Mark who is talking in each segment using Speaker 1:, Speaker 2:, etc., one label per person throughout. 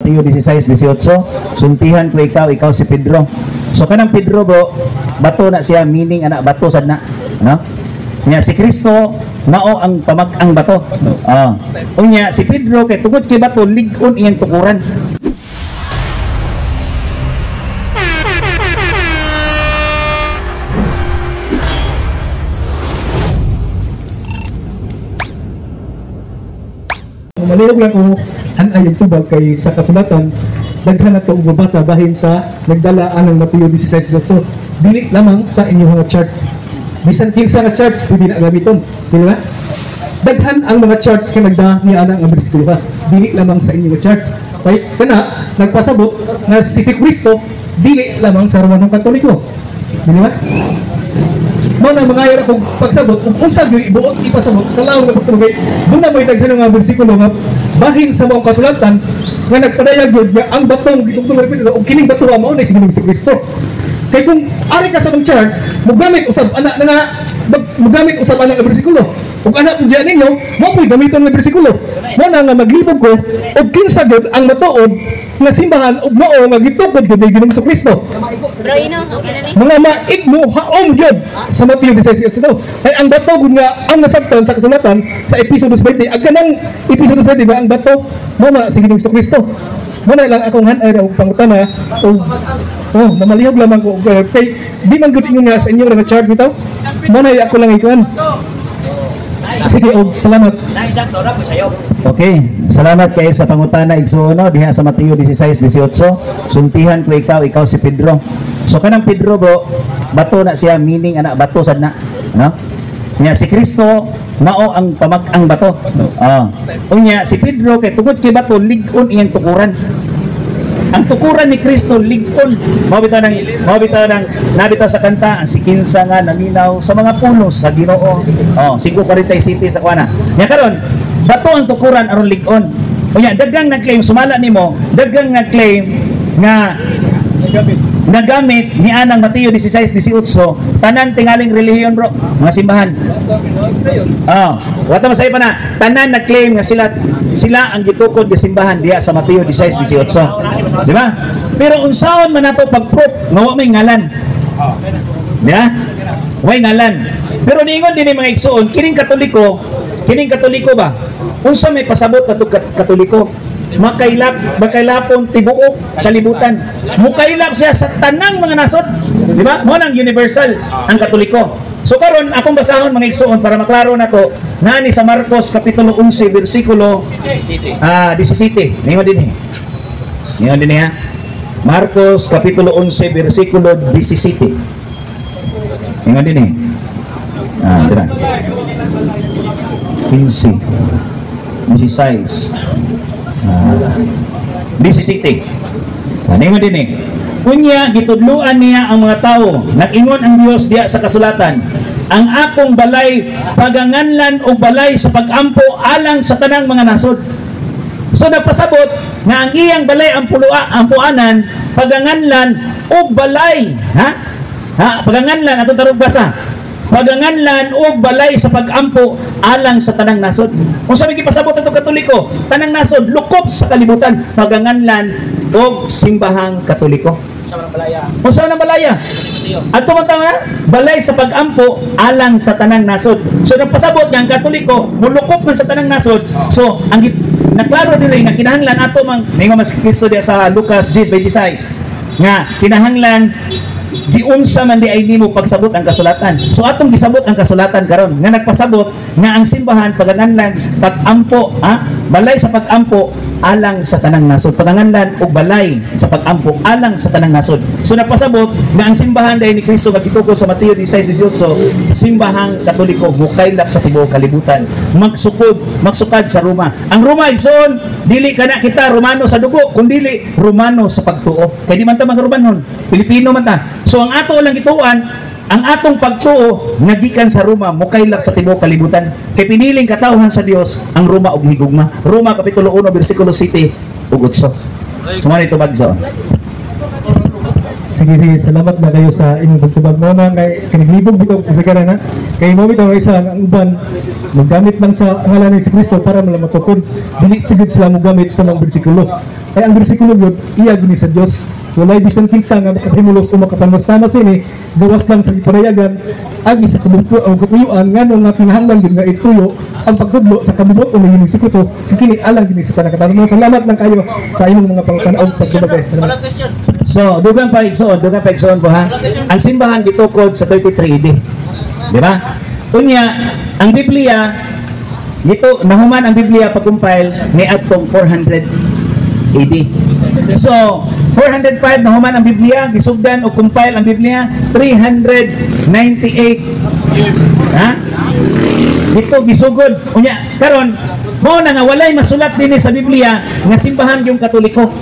Speaker 1: Mateo 16:18, sultihan ko ikaw si Pedro. So kanang Pedro bro, bato na siya, meaning anak bato sad na, no? Nya si Kristo mao ang pamag-ang bato. Unya si Pedro kay tungod kay bato lig-on iyang tukuran.
Speaker 2: Malihog lang kung anay yung tubag kay sa kasulatan daghan na ito ubabasa bahin sa nagdala anang Mateo 16. So dili lamang sa inyong mga charts, bisan kinsa nga charts pwede na gamiton, di ba? Daghan ang mga charts nga nagda ni ana nga bersikulo, dili lamang sa inyong charts. Kay kana nagpasabot na si Kristo dili lamang sa Romanong Katoliko, di ba? Mo na mga akong pagsabot kung unsa gyud ibuot ipasabot sa laom nga pagsabot kay duna may daghan nga bersikulo nga bahin sa mga kasulatan nga nagpadayag gyud nga ang batong gitungtong repito og kining bato mao na si Ginoong Kristo. Kay kung ari ka sa mga charts mogamit usab ana nga mogamit usab ana nga bersikulo ug ana diyan ninyo mo koy gamiton nga bersikulo mo na nga maglibog ko og kinsa gyud ang matuod nga simbahan ug mao nga gitukod gyud ni Ginoong Kristo. Mga maigmo haom gyud sa Mateo 16 ay ang bato gud nga ang nasabtan sa kasulatan sa episode 20 ag kanang episode 20 ba ang bato mo na si Ginoong Kristo. Mo na lang akong hanay og pangutana og mamalihog lamang ko kay di man gud ingon nga sa inyo nga chart bitaw mo na ako lang ikuan. Sige, salamat.
Speaker 1: Okay, salamat kayo sa pangutana igsuono diha sa Mateo 16:18. Sultihan ko ikaw si Pedro. So kanang Pedro bro, bato na siya, meaning anak bato sad na, no? Nya si Kristo mao ang pamag-ang bato. Unya si Pedro kay tungod kay bato lig-on iyang tukuran. Ang tukuran ni Kristo lig-on. Mabitaw ng nabitaw sa kanta ang sikinsa nga naminaw sa mga pulos sa Ginoo. 5:47 sa kuana. Nya karon bato ang tukuran aron lig-on. Unya daghang nag-claim sumala nimo, daghang nag-claim nga nagamit ni anang Mateo 16:18 tanan tingaling relihiyon bro, mga simbahan. Wata masay pa na tanan nag-claim nga sila ang gitukod nga simbahan diha sa Mateo 16:18. Di ba? Pero unsaon man nato pag-proof nga wa may ngalan? Di ba? Way ngalan. Pero niingon din mga igsoon, kining Katoliko ba? Unsa may pasabot natong Katoliko? Makailapon tibuok kalibutan. Mukailap siya sa tanang mga nasod, di ba? Mo nang universal ang Katoliko. So karon akong basahon mga igsoon para maklaro nato nani sa Marcos kapitulo 11 bersikulo 17. Ningon din ha. Marcos kapitulo 11 bersikulo 17. Ningon din dira. 15 16 17. Ningon din kunya gitudluan niya ang mga tao, nag-ingon ang Dios diya sa kasulatan, ang akong balay paganganlan o balay sa pagampo alang sa tanang mga nasod. So nagpasabot nga ang iyang balay ampuanan paganganlan o balay paganganlan atong tarong basa, paganganlan o balay sa pagampo alang sa tanang nasod. Kung sabi gipasabot atong Katoliko, tanang nasod lukop sa kalibutan, paganganlan o simbahang Katoliko. O saan ang balaya? At tumatawa balay sa pagampo alang sa tanang nasod. So nagpasabot nga ang Katoliko mulukop man sa tanang nasod. So ang naklaro diri nga kinahanglan ato mang ningon mas Kristo diya sa Lucas 10:26 nga kinahanglan di unsa man di ay nimo pagsabot ang kasulatan. So atong gisabot ang kasulatan karon nga nagpasabot nga ang simbahan paganganlan pagampo balay sa pagampo alang sa tanang nasod, paganganlan og balay sa pagampo alang sa tanang nasod. So nagpasabot nga ang simbahan dahil ni Kristo nga gituko sa Mateo 16:18 simbahang Katoliko mukaylap sa tibuok kalibutan, magsukad sa Roma. Ang Roma igsoon dili kana kita Romano sa dugo kundi Romano sa pagtuo. Kay di man ta mga Romanon, Pilipino man ta. So ang ato lang gituan, ang atong pagtuo nagikan sa Roma mukaylap sa tibuok kalibutan. Kay piniling katawhan sa Dios ang Roma ug higugma. Roma kapitulo 1 bersikulo 7 ug 8. Sumani ito bagso.
Speaker 2: Sige, salamat na kayo sa inyong pagtubag mo na kay kiniglibog bitaw sa kana na kay mo bitaw isa ang uban maggamit lang sa ngalan ni Kristo para malamatokon dili sigud sila mo gamit sa mga bersikulo kay ang bersikulo yun iya gini sa Dios walay bisan kinsa nga makahimulos o makapanasama sini gawas lang sa panayagan agi sa kabulto o katuyuan ngano nga kinahanglan gyud nga ituyo ang pagtudlo sa kabulto o ni Kristo kini alang gini sa tanang salamat lang kayo sa imong mga pangutanaw pagtubag.
Speaker 1: So, dugang paigsoon po ha. Ang simbahan gitukod sa 33 AD. Di ba? Unya, ang Biblia, nahuman ang Biblia pag-compile ni atong 400 AD. So, 405 nahuman ang Biblia, gisugdan o compile ang Biblia 398. Ha? Dito gisugod. Unya, karon mo na nga walay masulat din sa Biblia nga simbahan yung Katoliko.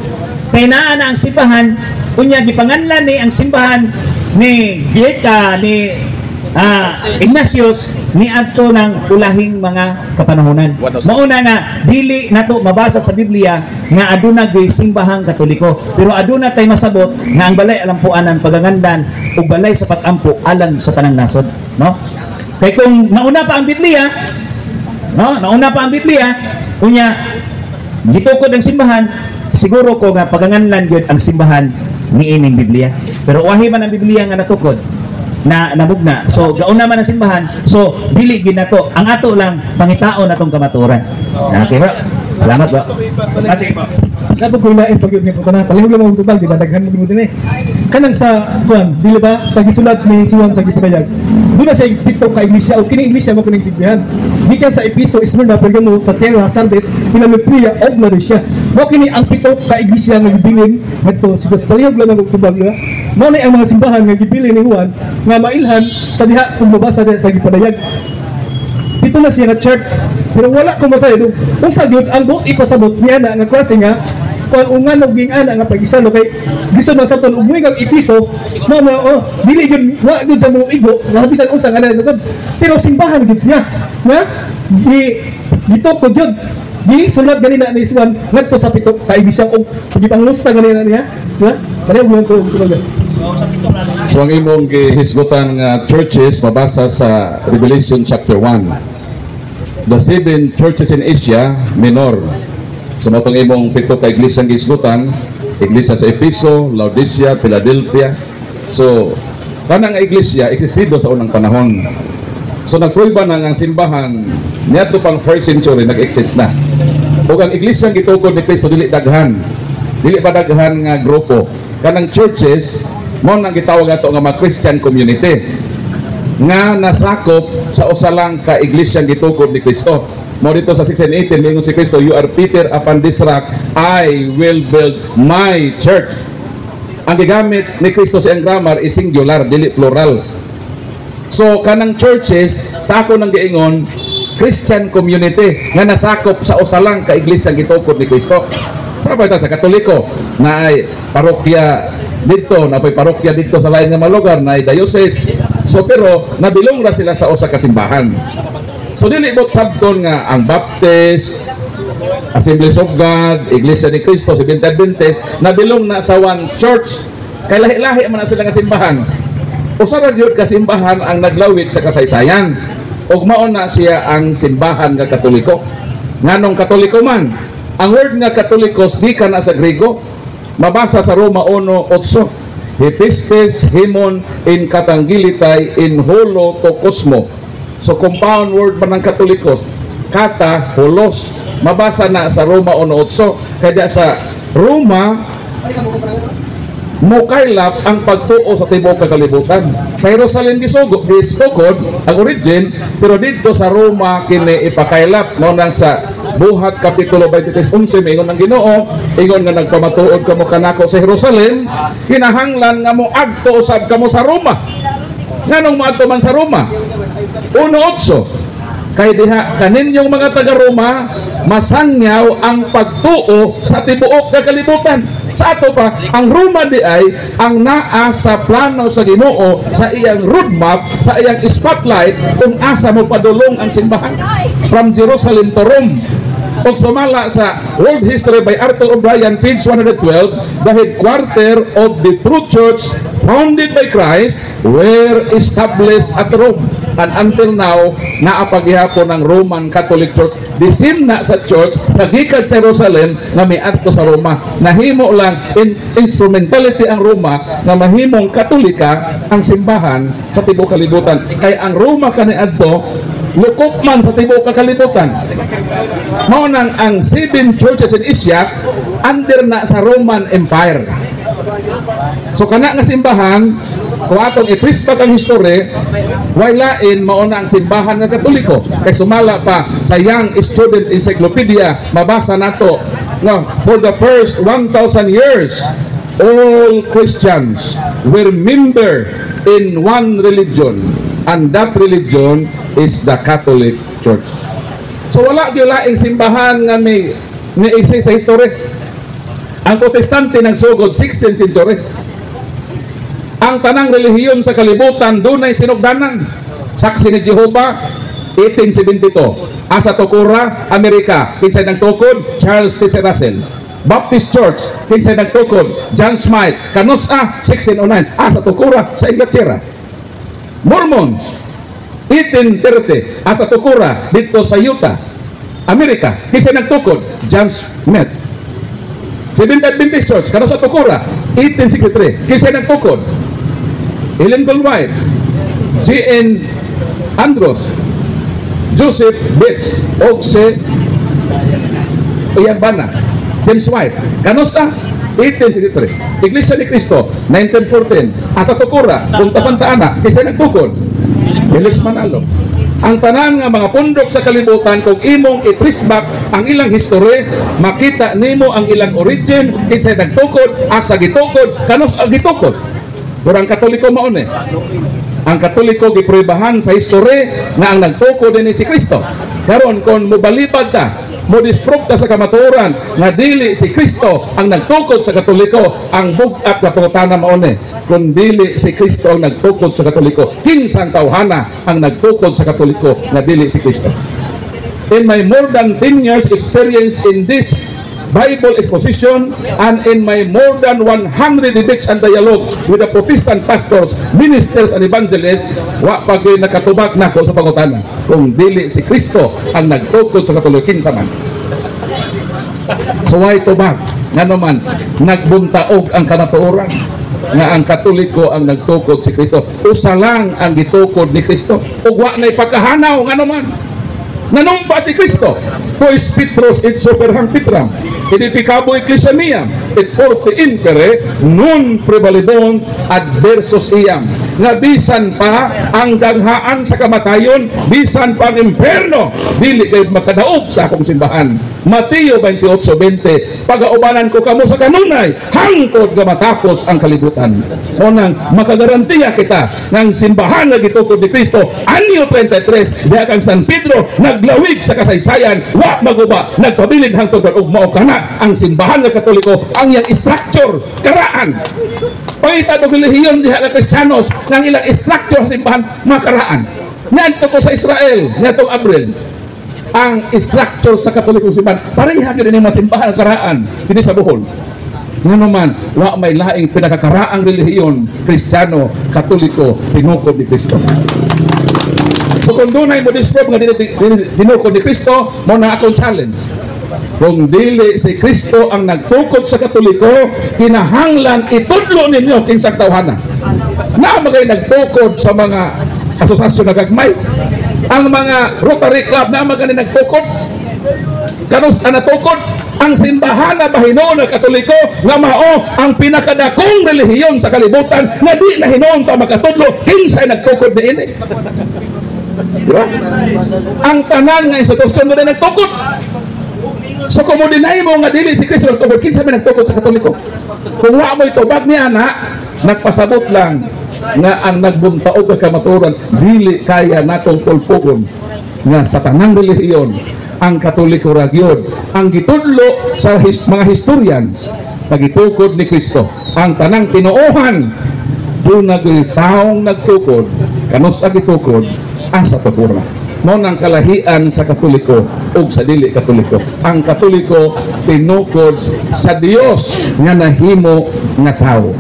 Speaker 1: Kaya naa na ang simbahan, unya gipanganlan ni ang simbahan ni Ignatius ni adto ng ulahing mga kapanahonan. Mauna nga dili nato mabasa sa Biblia nga aduna gyud simbahang Katoliko, pero aduna tay masabot nga ang balay alampuanan pagangandan ug balay sa pag-ampo alang sa tanang nasod, no? Kay kung nauna pa ang Biblia, unya gitukod ang simbahan, siguro ko nga paganganlan gyud ang simbahan ni ining Biblia. Pero wahi man ang Biblia nga natukod na nabugna. So gauna man ang simbahan. So dili gyud nato. Ang ato lang pangitaon natong kamaturan. Okay ba? Salamat ba? Sige po.
Speaker 2: Dapat ko ilain pag yun ko na palihog lang ang tubag, di ba? Daghan mo din eh. Kanang sa Juan, dili ba? Sa gisulat ni Juan sa Gipagayag. Doon na siya TikTok ka iglesia o kini iglesia mo kuning sigbihan. Gikan sa Episo, Esmeralda, Pergamo, Patera, Sardes, Pinalupria, og Laodicea. Mo kini ang TikTok ka iglesia nga gibilin ngadto sa palihog lang ang tubag ba? Mo na ang mga simbahan nga gibilin ni Juan nga mailhan sa diha kung mabasa sa Gipagayag. Dito na siya nga church, pero wala ko masayo doon. Kung sa Diyod, ang buot ipasabot niya na nga klase nga, kung ungan o gingan nga pag-isalo kay giso na sa ton umuwi kang Episo, dili yun, wala yun sa mga igo, mahabisan unsa nga na pero simbahan yun siya, nga, dito ko yun, di sulat ganina ni Juan ngadto sa pitok kaibisan og pagipanglusta ganina niya, ha? Kaya mo ko tuloy.
Speaker 3: So ang imong gihisgutan nga churches mabasa sa Revelation chapter 1. The 7 churches in Asia Minor. So matong imong pito ka iglesia gihisgutan, iglesia sa Episo, Laodicea, Philadelphia. So kanang iglesia existido sa unang panahon. So nagprueba na ang simbahan niadto pang 1st century nag-exist na. Ug ang iglesia gitukod ni Kristo dili daghan. Dili pa daghan nga grupo. Kanang churches mo nang gitawag ato nga mga Christian community nga nasakop sa usa lang ka iglesia gitukod ni Kristo. Mo dito sa 16:18 mingon si Kristo, "You are Peter, upon this rock I will build my church." Ang gigamit ni Kristo sa grammar is singular, dili plural. So kanang churches sa ako nang giingon Christian community nga nasakop sa usa lang ka iglesia gitukod ni Kristo. Sa ba sa Katoliko na ay parokya dito, na parokya dito sa lain nga mga lugar na ay diocese. So pero nabilong ra sila sa usa ka simbahan. So dili bot sabton nga ang Baptist, Assemblies of God, Iglesia ni Cristo, Seventh Adventist nabilong na sa one church. Kay lahi-lahi man na sila nga simbahan. Usa ra gyud ka simbahan ang naglawig sa kasaysayan. Ug mao na siya ang simbahan nga Katoliko. Nganong Katoliko man? Ang word nga Katolikos gikan na sa Grego, mabasa sa Roma 1:8. Hypistes himon in katangilitai in holo to cosmo. So compound word pa ng Katolikos, kata, holos. Mabasa na sa Roma 1:8. Kaya sa Roma, mukaylap ang pagtuo sa tibuok kalibutan. Sa Jerusalem gisugod ang origin, pero dito sa Roma kini ipakaylap no nang sa Buhat kapitulo 23:11 ingon ng Ginoo, ingon nga nagpamatuod kamo kanako sa Jerusalem, kinahanglan nga mo adto usab kamo sa Roma. Nganong moadto man sa Roma? 1:8. Kay diha kaninyong mga taga Roma masangyaw ang pagtuo sa tibuok nga kalibutan. Sa ato pa, ang Roma di ay ang naa sa plano sa Ginoo, sa iyang roadmap, sa iyang spotlight kung asa mo padulong ang simbahan from Jerusalem to Rome. O sumala sa World History by Arthur O'Brien, page 112, the headquarter of the true church founded by Christ were established at Rome. And until now, naapagihapon ng Roman Catholic Church. The same na sa church, nagikad sa Jerusalem na may adto sa Roma. Nahimo lang instrumentality ang Roma na mahimong Katolika ang simbahan sa tibuok kalibutan. Kaya ang Roma kaniadto lukop man sa tibuok kalibutan. Mao nang ang 7 churches in Asia under na sa Roman Empire. So kana nga simbahan, kung atong i-trace ang history, walain mao na ang simbahan ng Katoliko. Kay sumala pa sa Young Student Encyclopedia, mabasa nato no, for the first 1,000 years all Christians were member in one religion, and that religion is the Catholic Church. So wala gyud laing simbahan nga may isa sa history. Ang Protestante nagsugod 16th century. Ang tanang relihiyon sa kalibutan dunay sinugdanan. Saksi ni Jehovah 1872. Asa Tukura, Amerika, kinsay nagtukod Charles T. Russell. Baptist Church, kinsay nagtukod John Smythe. Kanusa 1609. Asa Tukura sa Inglaterra. Mormons 1830. Asa Tukura dito sa Utah, Amerika, kinsay nagtukod John Smith. Seventh Adventist Church, kano sa Tukura, 1863. Kinsay nagtukod Ellen Gold White, G.N. Andrews, Joseph Bates, o si Oyabana, James White. Kano sa 1863. Iglesia ni Cristo, 1914. Asa Tukura, Punta Santa Ana, kinsay nagtukod Felix Manalo. Ang tanan nga mga pundok sa kalibutan, kung imong i-trace back ang ilang history, makita nimo ang ilang origin, kinsay nagtukod, asa gitukod, kanos gitukod. Pero ang Katoliko maon eh. Ang Katoliko giprubahan sa history nga ang nagtukod din si Kristo. Karon kung mobalibad ta, mo disprove ta sa kamatuoran nga dili si Kristo ang nagtukod sa Katoliko, ang bugat nga pangutana maon eh. Kung dili si Kristo ang nagtukod sa Katoliko, kinsang tawhana ang nagtukod sa Katoliko nga dili si Kristo. In my more than 10 years experience in this Bible exposition and in my more than 100 debates and dialogues with the Protestant pastors, ministers and evangelists, wa pa gyud nakatubag nako sa pangutana kung dili si Kristo ang nagtukod sa Katoliko kinsa man. So why tubag? Nga naman nagbuntaog ang kamatuoran nga ang Katoliko ang nagtukod si Kristo. Usa lang ang gitukod ni Kristo. Ug wa nay pagkahanaw nga naman. Nanumpa si Kristo. Puis Petros et superham Petram, edificabo ecclesia mia, et forte impere, nun prevalidon adversus iam. Nga bisan pa ang daghaan sa kamatayon, bisan pa ang imperno, dili kayo makadaog sa akong simbahan. Mateo 28:20, pagaubanan ko kamo sa kanunay, hangtod nga matapos ang kalibutan. O nang makagarantiya kita ng simbahan na gitukod ni Kristo, anyo 33, diha kang San Pedro, naglawig sa kasaysayan, wa maguba, nagpabilid hangtod og mao kana ang simbahan ng Katoliko, ang iyang structure karaan. Pangita og relihiyon diha ka Kristiyanos ng ilang structure sa simbahan makaraan. Ngadto ko sa Israel, ngadtong Abril, ang structure sa Katoliko simbahan pareha gyud ni masimbahan karaan dinhi sa Bohol. Ngano man wa may laing pinakakaraang relihiyon Kristiyano, Katoliko, tinukod ni Kristo. So kung dunay mo disprove nga dinukod ni Kristo, mo na akong challenge. Kung dili si Kristo ang nagtukod sa Katoliko, kinahanglan itudlo ninyo kinsang tawhana. Na magay nagtukod sa mga asosasyon na gagmay, ang mga Rotary Club na magani nagtukod, kanus na natukod ang simbahan na bahinoon ng Katoliko nga mao ang pinakadakong relihiyon sa kalibutan na di na hinoon ta makatudlo kinsay nagtukod niini. Diba? Ang tanan nga institusyon mo na nagtukod. So kung mo dinay mo nga dili si Kristo nagtukod, kinsa man nagtukod sa Katoliko? Kung wa mo itubag niya na, nagpasabot lang nga ang nagbuntaog ka kamaturan, dili kaya natong pulpugon nga sa tanang relihiyon ang Katoliko ragyod ang gitudlo sa mga historians nagitukod ni Kristo. Ang tanang tinuohan doon nagtaong nagtukod, kanus ang gitukod asa Tukura. Mao nang kalahian sa Katoliko ug sa dili Katoliko. Ang Katoliko tinukod sa Dios nga nahimo nga tawo.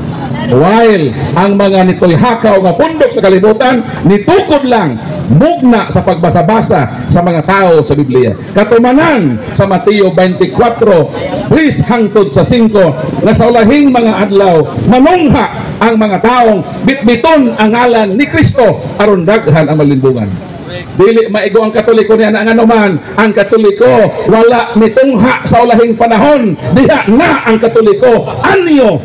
Speaker 3: While ang mga nitoy hakaw nga pundok sa kalibutan nitukod lang mugna sa pagbasa-basa sa mga tao sa Biblia. Katumanan sa Mateo 24, 3 hangtod sa 5 na sa ulahing mga adlaw manungha ang mga taong bitbiton ang ngalan ni Kristo aron daghan ang malindungan. Dili maigo ang Katoliko niya na ang anuman. Ang Katoliko wala mitungha sa ulahing panahon. Diha na ang Katoliko anyo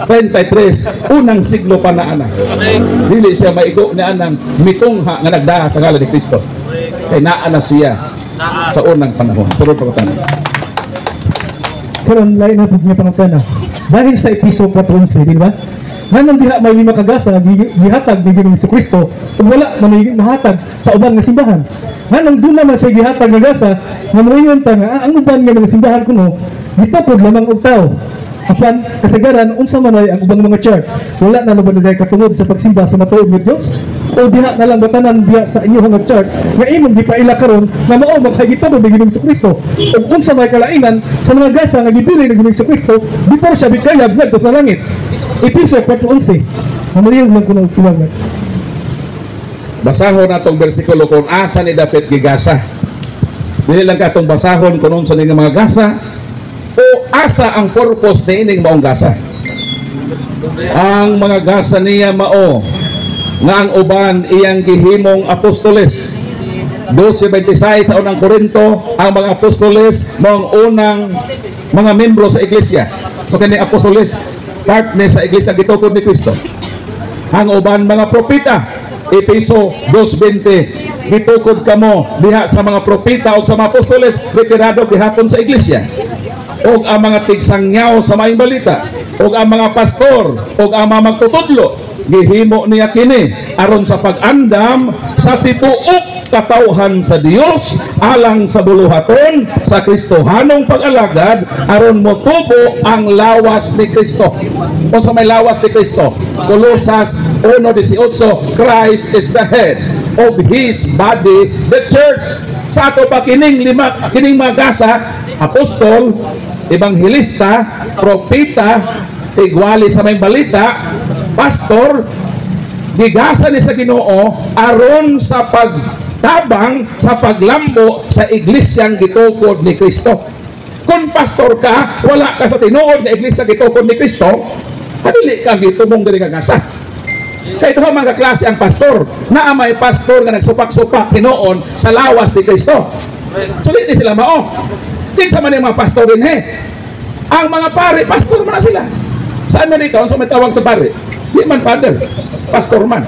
Speaker 3: 33 unang siglo pa na ana. Dili siya maigo ni anang mitungha nga nagdaha sa ngalan ni Kristo. Kay naa na siya sa unang panahon. Sunod pa ko.
Speaker 2: Karon lain na niya pangutana. Dahil sa Episo 4:11, di ba? Nganong diha may 5 kagasa gihatag ni Ginoong Kristo ug wala man mahatag sa uban nga simbahan. Nganong duna man siya gihatag nga gasa nga moingon ta nga ang uban nga mga simbahan kuno gitapod lamang og tao. Apan kasagaran unsa man ay ang ubang mga church wala na nabanagay katungod sa pagsimba sa matuod nga Dios o diha na lang batanan diha sa inyong mga church nga imong gipaila karon nga mao magkagitapod ni Ginoong Kristo ug unsa may kalainan sa mga gasa nga gibili ni Ginoong Kristo before siya bikayag ngadto sa langit. Episo 4:11. Mamariyan man kuno tuwagan.
Speaker 3: Basahon natong bersikulo kung asa ni dapat gigasa. Dili lang katong basahon kung unsa ni mga gasa o asa ang purpose ni ining maong gasa. Ang mga gasa niya mao nga ang uban iyang gihimong apostoles. 12:26 sa unang Korinto, ang mga apostoles mao ang unang mga membro sa iglesia. So kini apostoles part ni sa iglesia gitukod ni Kristo. Ang uban mga propeta, Efeso 2:20, gitukod kamo diha sa mga propeta o sa mga apostoles retirado gihapon sa iglesia. Og ang mga tigsangyaw sa maayong balita, og ang mga pastor, og ang mga magtutudlo gihimo niya kini aron sa pag-andam sa tibuok katawhan sa Dios alang sa buluhaton sa Kristohanong pag-alagad aron motubo ang lawas ni Kristo. Kung sa may lawas ni Kristo, Colosas 1:18, Christ is the head of His body, the church. Sa ato pa kining mga gasa, apostol, ebanghilista, propeta, tigwali sa may balita, pastor, gigasa ni sa Ginoo aron sa pagtabang sa paglambo sa iglesyang gitukod ni Kristo. Kung pastor ka, wala ka sa tinuod na iglesia gitukod ni Kristo, padili ka gitumong diri ka gasa. Kaya ito mga klase ang pastor na may pastor nga nagsupak-supak tinuon sa lawas ni Kristo. Sulit ni sila mao. Kinsa man yung mga pastor din ang mga pare, pastor man na sila. Sa Amerika, kung may tawag sa pare, di man father, pastor man.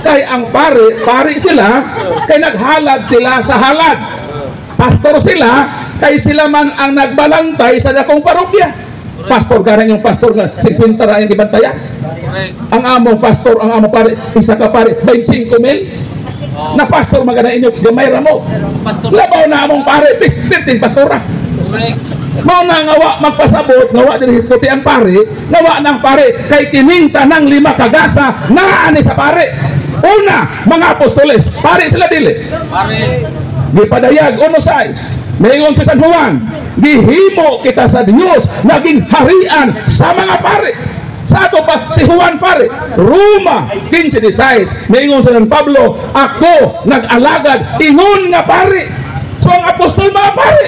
Speaker 3: Kay ang pare sila, kay naghalad sila sa halad. Pastor sila, kay sila man ang nagbalantay sa dakong parokya. Pastor ka rin yung pastor nga 50 ra yung gibantayan. Ang among pastor, ang among pare, isa ka pare 25,000 na pastor magana inyo gamay ra mo. Labaw na among pare 15 pastora. Mao na ngawa magpasabot ngawa diri hisgoti ang pare, ngawa nang pare kay kining tanang 5 kagasa naa ni sa pare. Una, mga apostoles, pare sila dili. Pare gipadayag uno size. Mayroon sa San Juan, gihimo kita sa Dios naging harian sa mga pare. Sa ato pa si Juan pare, Roma 15:16, mayroon sa San Pablo, ako nag-alagad ingon nga pare. So ang apostol mga pare,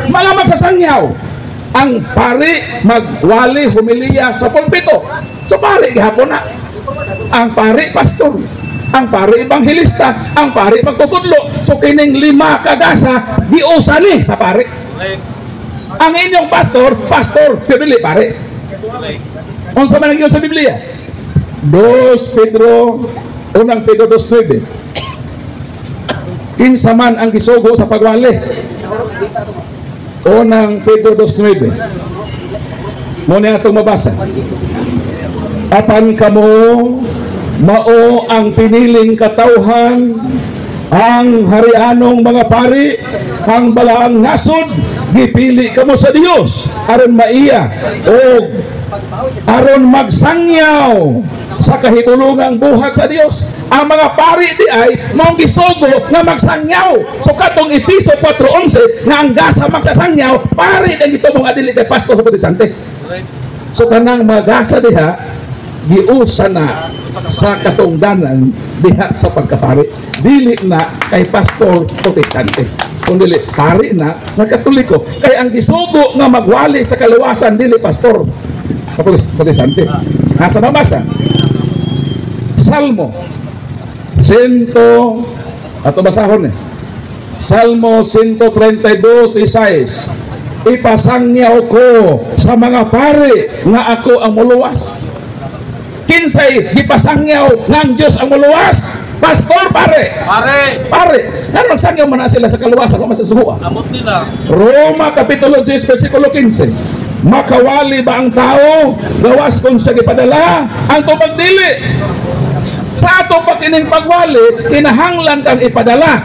Speaker 3: mga magsasangyaw. Ang pare magwali humiliya sa pulpito. So pare gihapon na. Ang pare pastor, ang pare ebanghilista, ang pare magtutudlo. So kining 5 kagasa giusa ni sa pare. Ang inyong pastor, pili pare. Unsa man ang sa Biblia? 2 Pedro 2:9. Kinsa man ang gisugo sa pagwali. 1 Pedro 2:9. Mo na atong mabasa. Apan kamo mao ang piniling katawhan ang harianong mga pari, ang balaang nasod, gipili kamo sa Dios aron maiya o aron magsangyaw sa kahigulungang buhat sa Dios. Ang mga pari di ay mong gisugo nga magsangyaw. So katong Episo 4:11 nga ang gasa magsasangyaw, pari din ito mga dili kay pastor sa protestante. So kanang magasa diha giusa na sa katungdanan diha sa pagkapari, dili na kay pastor protestante, kundi pari na nga katoliko. Kay ang gisugo nga magwali sa kalawasan dili pastor protestante. Asa mabasa? Salmo 100 ato basahon Salmo 132:6, ipasangyaw ko sa mga pari nga ako ang muluwas. Kinsay gipasangyaw ng Dios ang muluwas? Pastor, pare. Ano nagsangyaw man na sila sa kaluwasan o masasuha?
Speaker 4: Amot nila.
Speaker 3: Roma Kapitulo 10 versikulo 15. Makawali ba ang tao gawas kung siya gipadala? Ang tubag dili. Sa ato pa kining pagwali, kinahanglan kang ipadala.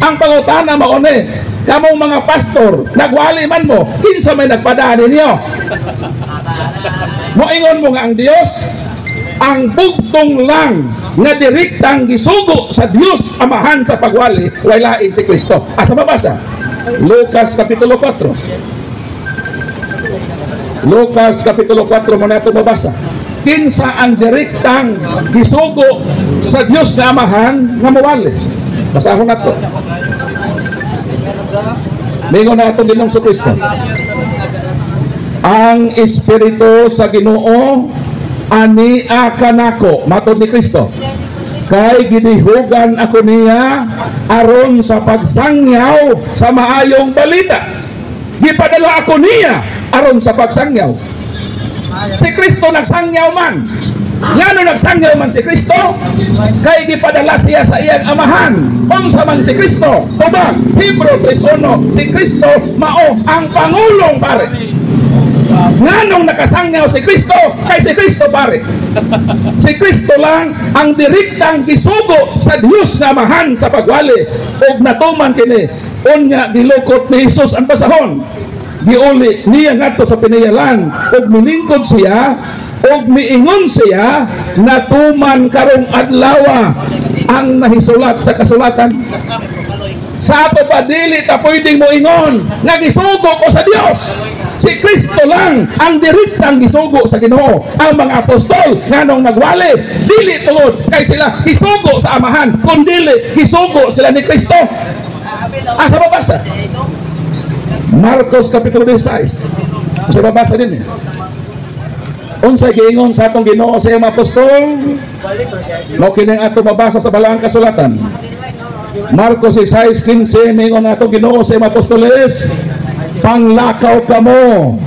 Speaker 3: Ang pangutana maone, kamong mga pastor, nagwali man mo, kinsa may nagpadaan ninyo? Moingon mo nga ang Dios, ang bugtong lang na direktang gisugo sa Dios Amahan sa pagwali, walain si Kristo. Asa mabasa? Lucas Kapitulo 4. Lucas Kapitulo 4 mo na ito mabasa. Kinsa ang direktang gisugo sa Dios na Amahan nga mawali? Basahon na ito. Mingon na ito Ginoong Kristo. Ang Espiritu sa Ginoo ani akanako, matod ni Kristo, kay gidihugan ako niya aron sa pagsangyaw sa maayong balita. Gipadala ako niya aron sa pagsangyaw. Si Kristo nagsangyaw man. Ngano nagsangyaw man si Kristo? Kay gipadala siya sa iyang Amahan. Unsa man si Kristo? Tubag Hebrew 3:1, si Kristo mao ang pangulong pare. Nganong nakasangyaw si Kristo? Kay si Kristo pare. Si Kristo lang ang direktang gisugo sa Dios na Amahan sa pagwali. Og natuman kini unya gilukot ni Jesus ang pasahon. Giuli niya ngadto sa pinayalan og milingkod siya og miingon siya natuman karong adlaw ang nahisulat sa kasulatan. Sa ato pa dili ta pwedeng mo ingon nga gisugo ko sa Dios. Si Kristo lang ang direktang gisugo sa Ginoo. Ang mga apostol nganong nagwali, dili tungod kay sila gisugo sa Amahan, kundi gisugo sila ni Kristo. Asa mabasa? Marcos Kapitulo 16. Asa mabasa din unsay giingon sa atong Ginoo sa iyang apostol? Mao kining ato mabasa sa balaang kasulatan. Marcos 16:15 mingon atong Ginoo sa iyang apostoles, panglakaw kamo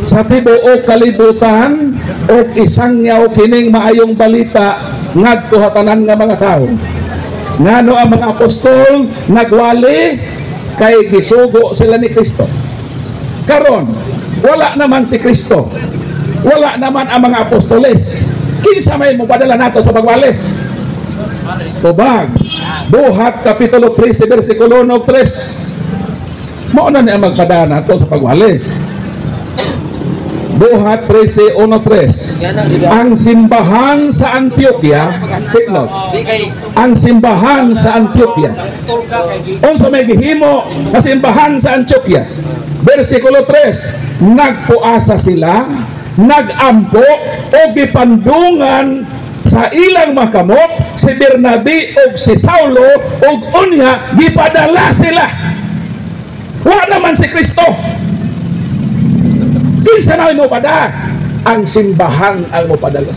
Speaker 3: sa tibuok kalibutan o isangyaw kining maayong balita ngadto sa tanan nga mga tao. Ngano ang mga apostol nagwali kay gisugo sila ni Kristo. Karon wala naman si Kristo, wala naman ang mga apostoles, kinsa may mopadala nato sa pagwali? Tubag Buhat Kapitulo 13 versikulo 3. Mao na ni ang magpadala nato sa pagwali. Buhat 13:1-3. Ang simbahan sa Antioquia, take note, ang simbahan sa Antioquia. Unsa may gihimo sa simbahan sa Antioquia? Versikulo 3, nagpuasa sila, nagampo o gipandungan sa ilang makamot si Bernabe o si Saulo o unya gipadala sila. Wa naman si Kristo. Kinsa na mo pada? Ang simbahan ang mo padala.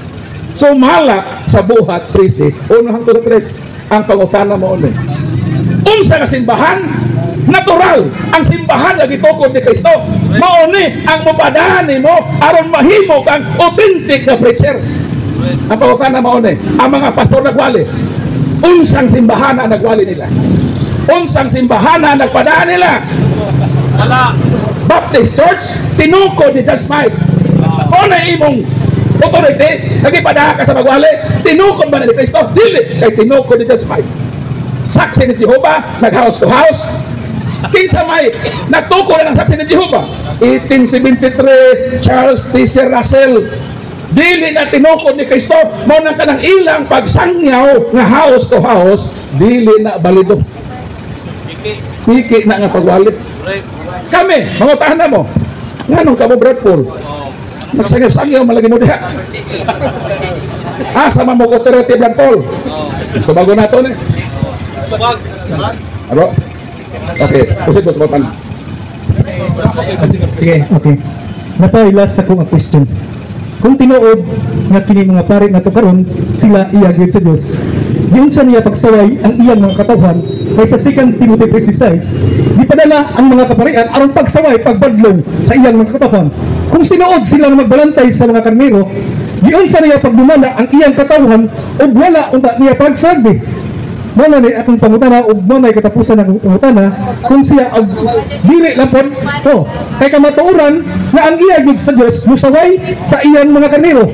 Speaker 3: Sumala sa Buhat 13:1-3 ang pangutana mo ni. Unsa nga simbahan? Natural ang simbahan nga gitukod ni Kristo. Mao ni ang mopadaan nimo aron mahimo kang authentic na preacher. Ang pangutana mo ni, ang mga pastor nagwali. Unsang simbahan ang nagwali nila? Unsang simbahan ang nagpadaan nila?
Speaker 4: Wala.
Speaker 3: Baptist Church, tinukod ni Judge Mike. O na imong authority, nagipada ka sa magwali, tinukod ba ni Kristo? Dili, kay tinukod ni Judge Mike. saksi ni Jehovah, nag-house to house. Kinsa may nagtuko na ng saksi ni Jehovah. 1873, Charles T.C. Russell, dili na tinukod ni Kristo, mo na kanang ilang pagsangyaw nga house to house, dili na balido. Piki na nga pagwalit. Kami, mga tahanan mo, nga nung kamo Brad Paul, nagsangyaw-sangyaw malagi mo diha. Asa man mo authority Brad Paul? So bago na ito Aro? Okay, pusit mo sa papan.
Speaker 2: Sige, okay. Napay last ako nga question. Kung tinuod nga kini mga pare na to karon, sila iyagid sa Dios. Yun sa niya pagsaway ang iyang mga katawhan kay sa 2 Timothy 3:6, di padala ang mga kaparian aron pagsaway pagbadlong sa iyang mga katawhan. Kung tinuod sila nga magbalantay sa mga karnero, yun sa niya pagdumala ang iyang katawhan ug wala unta niya pagsagdi. Mana ni akong pangutana ug manay katapusan ng pangutana kung siya og dili lapod kay kamatuoran nga ang iya gid sa Dios musaway sa iyang mga karnero,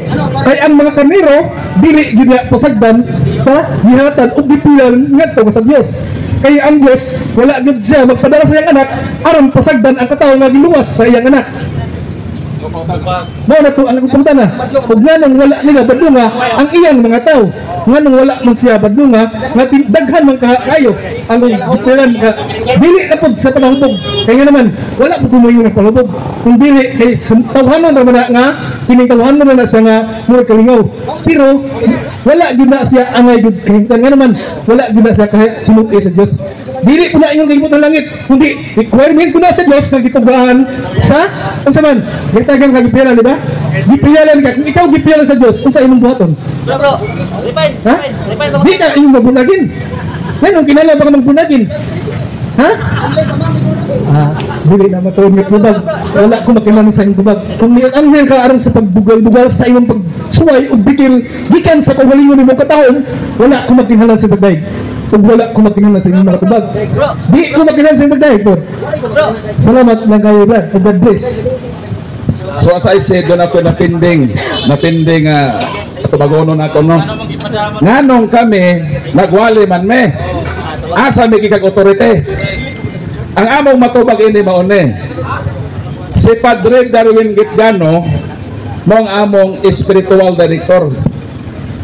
Speaker 2: kay ang mga karnero dili gid pasagdan sa gihatan ug gipilan ngadto sa Dios. Kay ang Dios wala gid siya magpadala sa iyang anak aron pasagdan ang katawo nga giluwas sa iyang anak. Mo na to ang pangutana ug nganong wala nila badunga ang iyang mga tawo, nganong wala man siya badunga nga daghan man kayo ang gipilan ka dili na pud sa panahubog. Kaya naman wala pud tumayo ng panahubog kung dili kay tawhanon ra man nga kining tawhanon na sa nga murag kalingaw, pero wala gid na siya angay gid kay naman wala gid na siya kay puluti sa Dios. Dili ko na inyong kalimutan langit, kundi requirements ko na sa Diyos na gitugahan sa unsa man gitagan ka gipilan, di ba? Gipilan ka, kung ikaw gipilan sa Diyos unsa imong buhaton?
Speaker 4: Bro, rewind.
Speaker 2: Di ka inyong mabunagin. Ngayon kinala ba ka magbunagin? Ha? Dili na matuon nga tubag. Wala ko makilan sa inyong tubag. Kung niyan ka aron sa pagbugal-bugal sa imong pagsuway o bigil gikan sa kawalingon imong katawon, wala ko makinahanglan sa bagay. Kung wala ko makinahanglan sa inyong mga tubag, di ko makinahanglan sa inyong bagay po. Salamat lang kayo, Brad. God bless.
Speaker 3: So as I said, doon ako napinding tubagonon ako no. Nganong kami nagwali man me. Asa mi kag authority. Ang among matubag ini maune. Si Padre Darwin Gitgano mong among spiritual director.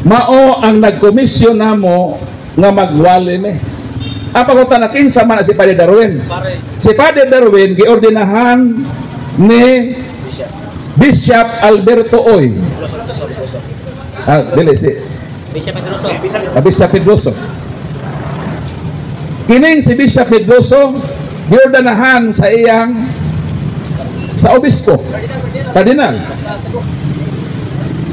Speaker 3: Mao ang nagkomisyon namo nga magwali me. Apagutan na kinsa man si Padre Darwin. Si Padre Darwin giordinahan ni Bishop Alberto Oy. Dili si Bishop Pedroso. Kining si Bishop Pedroso giordinahan sa iyang sa obispo, kardinal.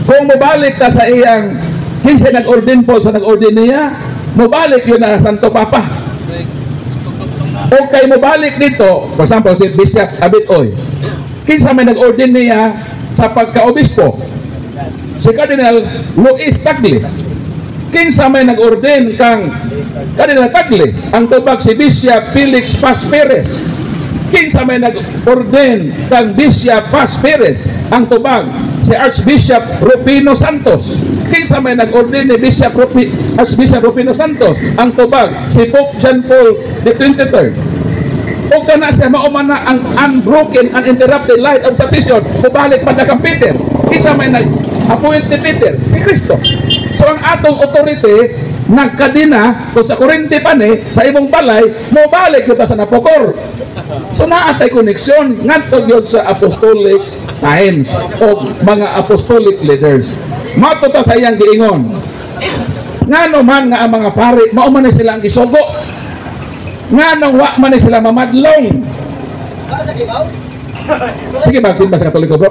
Speaker 3: Kung mabalik ta sa iyang kinsa nag-ordin po sa nag-ordin niya, mabalik yun na Santo Papa. O kay mabalik dito, for example, si Bishop Abit Oy, kinsa may nag-ordin niya sa pagka-obispo, si Cardinal Luis Tagle. Kinsa may nag-ordin kang Cardinal Tagle, ang tubag si Bishop Felix Paz Perez. Kinsa may nag-ordin kang Bishop Paz Perez, ang tubag si Archbishop Rufino Santos. Kinsa may nag-ordin ni Archbishop Rufino Santos, ang tubag si Pope John Paul XXIII. O kana siya maumana ang unbroken, uninterrupted light of succession, mabalik pa na kang Peter. Isa may nag-appoint ni Peter, si Kristo. So ang atong authority, nagkadina, kung sa Korinte pa ni, sa ibong balay, mabalik yun sa napokor. So naatay koneksyon, ngatog yun sa apostolic times o mga apostolic leaders. Matuta sa iyang giingon. Nga naman nga ang mga pari, mauman sila ang gisugo. Nga nang wa man sila mamadlong. Sige, baksin ba sa Katoliko, bro?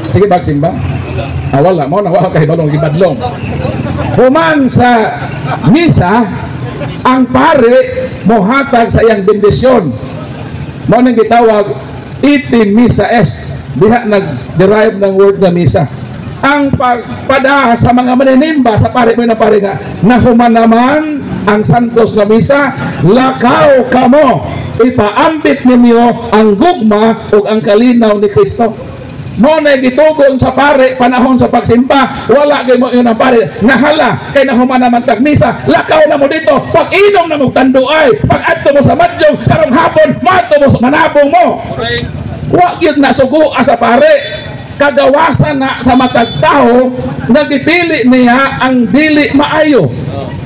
Speaker 3: Sige, baksin ba? Wala, mo na wa kay balong gimadlong. Human sa misa, ang pare mohatag sa iyang bendisyon. Mo nang gitawag iti misa est. Diha nag-derive ng word na misa. Ang pagpada sa mga maninimba sa pare mo na pare nga, nahuman naman ang santos na misa, lakaw kamo, ipaambit ninyo ang gugma o ang kalinaw ni Kristo. mo na gitugon sa pare panahon sa pagsimba, wala kay mo yun ang pare nahala kay nahuman naman tagmisa, lakaw na mo dito, pag inom na mo tanduay, pag adto mo sa madyong karong hapon mato mo sa manabong mo. Wa gyud na suguha sa pare, kagawasan na sa matag tao, nagipili niya ang dili maayo.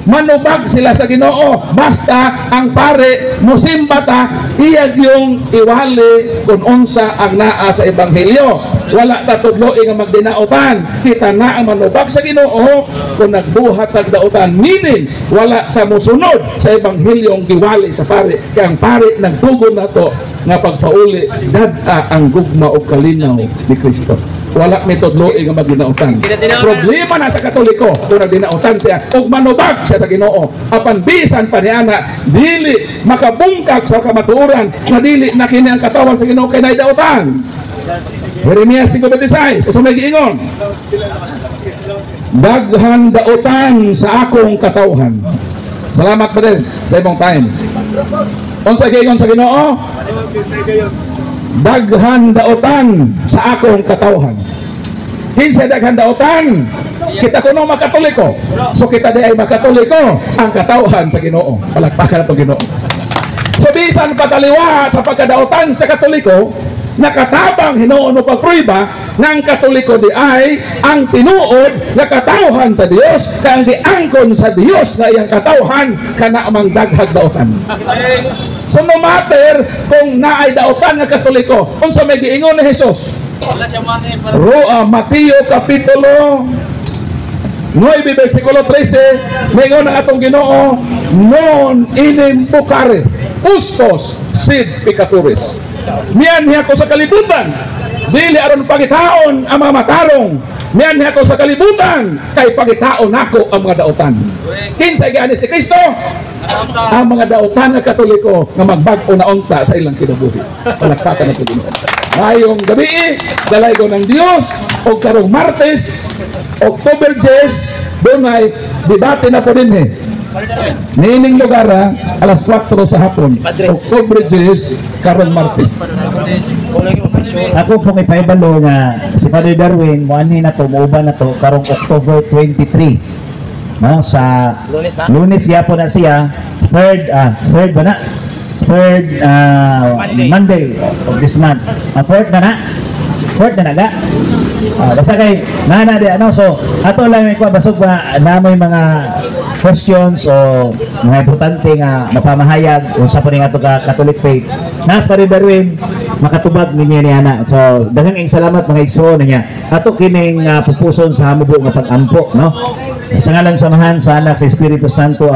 Speaker 3: Manubag sila sa Ginoo, basta ang pare musimba ta, iyag yung iwali kung unsa ang naa sa ebanghelyo. Wala ta tudloy nga magdinautan, kita na ang manubag sa Ginoo kung nagbuhat tag dautan, meaning wala ta mosunod sa ebanghelyong giwali sa pare. Kaya ang pare nagtugon na to nga pagpauli dad-a ang gugma o kalinaw ni Kristo. Wala may tudloy nga magdinautan. Problema na sa Katoliko kung nagdinautan siya ug manubag siya sa Ginoo, apan bisan pa niya na dili makabungkag sa kamatuoran na dili na kini ang katawan sa Ginoo kay naidautan. Jeremias 5:26, sa may giingon, daghan dautan sa akong katawhan. Salamat pa din sa imong time. Unsa giingon sa Ginoo? Daghan dautan sa akong katawhan. Kinsa daghan dautan? Kita kuno makatoliko. So kita di ay makatoliko ang katawhan sa Ginoo. Palakpakan nato Ginoo. So bisan pataliwa sa pagkadautan sa Katoliko, nakatabang hinuon o pagpruiba ng Katoliko di ay ang tinuod na katawhan sa Dios, kang giangkon sa Dios na iyang katawhan kana amang daghag dautan. So no matter kung naay dautan nga Katoliko, unsa may giingon ni Jesus? Mateo kapitulo 9 versikulo 13, mingon ang atong Ginoo, non inem bucare ustos sed peccatoribus. Miyan niya ko sa kalibutan, dili aron pagitaon ang mga matarong. Miyan niya ko sa kalibutan, kay pagitaon nako ang mga dautan. Kinsa gianis ni Kristo? Ang mga dautan nga Katoliko nga magbag-o na unta sa ilang kinabuhi. Palakpakan nato Ginoo. Ngayong gabi, dalaygo ng Dios, o karong Martes, October 10, doon ay debate na po din nining lugar alas 4 sa hapon, October 10, karong Martes.
Speaker 1: Ako po kay paibalo nga si Father Darwin moani na to, muuban na to karong October 23. No, sa Lunes yapon na siya, third ba na? Third Monday of this month. Fourth na ga. Basta kay nana di ano, so ato lang may basog ba namoy mga questions o mga importante nga mapamahayag unsa pa ning ato ka Catholic faith. Nas pa rin Darwin makatubag ninyo ni ana. So daghang salamat mga igsoon niya. Ato kining pupuson sa hamubo nga pag-ampo, no? Sa ngalan sa Amahan, sa Anak, sa Espiritu Santo.